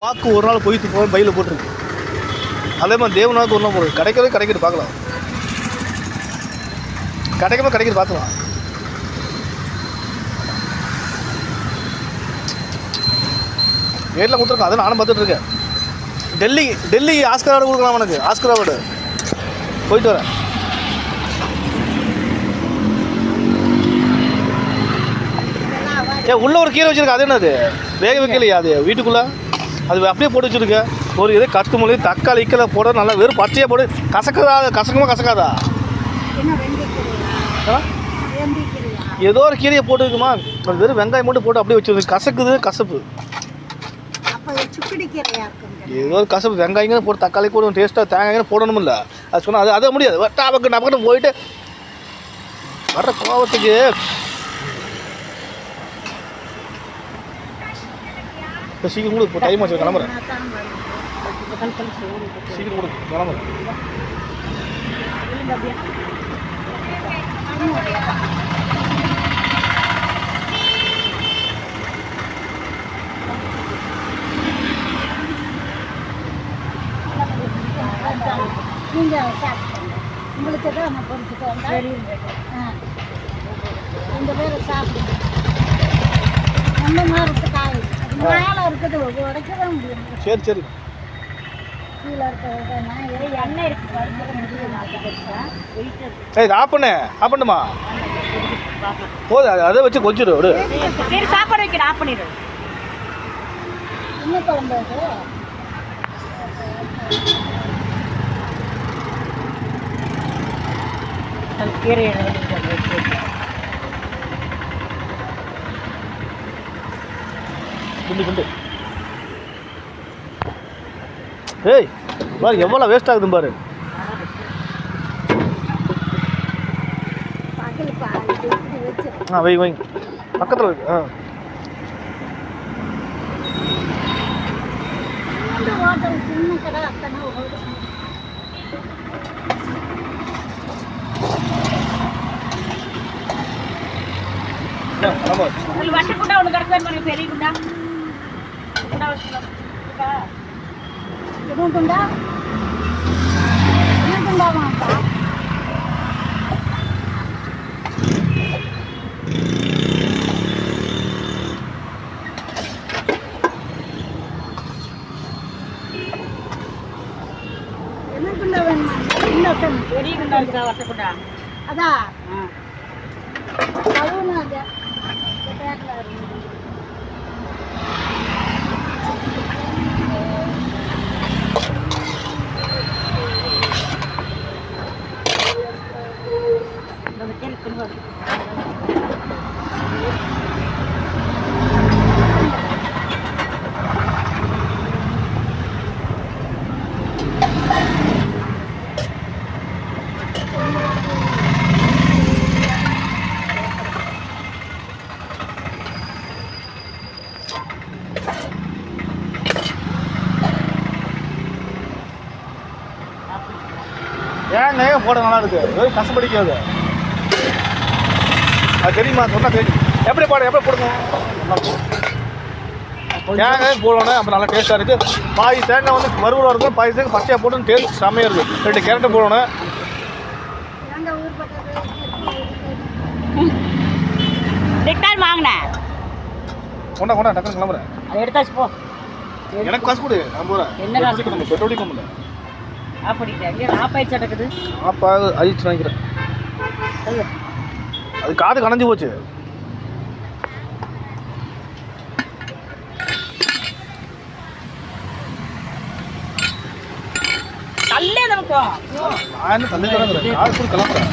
வாக்கு ஒரு நாள் போய் பையில் போட்டிருக்கு. அதே மாதிரி தேவனாக்கு ஒரு நாள் போடுறது கிடைக்கிறது பார்க்கலாம். கிடைக்கிறது பார்க்கலாம். ரேட்டில் கொடுத்துருக்கோம். அதை நானும் பார்த்துட்டு இருக்கேன். டெல்லி ஆஸ்கர் அவார்டு கொடுக்கலாம். அவனுக்கு ஆஸ்கர் அவார்டு போயிட்டு வரேன். உள்ள ஒரு கீரை வச்சுருக்கேன். அது என்னது வேக வைக்கலையா? அது வீட்டுக்குள்ளே அது அப்படியே போட்டு வச்சுருக்க. ஒரு இது கற்றுமொழி தக்காளி இக்கலை போட நல்லா வெறும் பச்சையாக போட்டு கசக்காதா? ஏதோ ஒரு கீரையை போட்டுருக்குமா? அது வெறும் வெங்காயம் மட்டும் போட்டு அப்படியே வச்சுருக்கு. கசக்குது, கசப்பு. ஏதோ ஒரு கசப்பு. வெங்காயங்க போட்டு தக்காளி கூட டேஸ்ட்டாக தேங்காய் போடணும் இல்லை. அது சொன்னால் அதை முடியாது. நமக்கு போயிட்டு வர்ற கோபத்துக்கு இப்போ சீக்கிரம் கூட இப்போ டைம் ஆச்சு. கிளம்புறேன். சீக்கிரம் கூட கிளம்புறேன். உங்களுக்கு தான் நம்ம பொறுத்துட்டு இந்த பேரை சாப்பிடுங்க. அந்த மாதிரி இருக்கு காய். மேலே இருக்குது உடைக்கதான் முடியும். சரி கீழே இருக்கிறது எண்ணெய் இருக்கு. ஆப்பண்ணுமா போதும். அதை வச்சு கொஞ்சம் விடு. சரி சாப்பாடு வைக்கிறேன். ஆஃப் பண்ணிடு. என்ன குழம்பு அது? கீரை குண்டு ஏய் பாரு எவ்வளோ வேஸ்ட் ஆகுது பாரு. வை பக்கத்தில் வை. குண்டா ஒன்று கிடக்கு. பெரிய குண்டா எதுவும் குண்டா என்ன குண்டாவாப்பா? என்ன குண்டா வேணுமா? பெரிய குண்டா இருக்கா? வட்ட குண்டா அதான் அதுவும் அது ஏங்க போட நல்லா இருக்கு. கஷ்டப்படிக்காது. அது தெரியுமா? சொன்னால் தெரியும். எப்படி போடுங்க. தேங்காய் போடணும். அப்புறம் நல்லா டேஸ்ட்டாக இருக்குது. பாதி தேங்காய் வந்து மறுபடியும் இருக்கும். பாதி தேங்காய் பச்சையாக போட்டு டேஸ்ட் செம்மையாக இருக்குது. 2 கேரட்டு போடணும். வாங்கினேன் கொண்டா டக்குனு கிளம்புறேன். அதை எடுத்தாச்சு போ. எனக்கு காசு கொடு. நான் போகிறேன். என்ன காசு? பெட்ரோல் கம்பெனி ஆப்பாயிடுச்சு நடக்குது. அழிச்சு நினைக்கிறேன். அது காது கணஞ்சு போச்சு. தள்ளே நமக்கு நான் என்ன தள்ளி தரேன். காசு கிளம்புறேன்.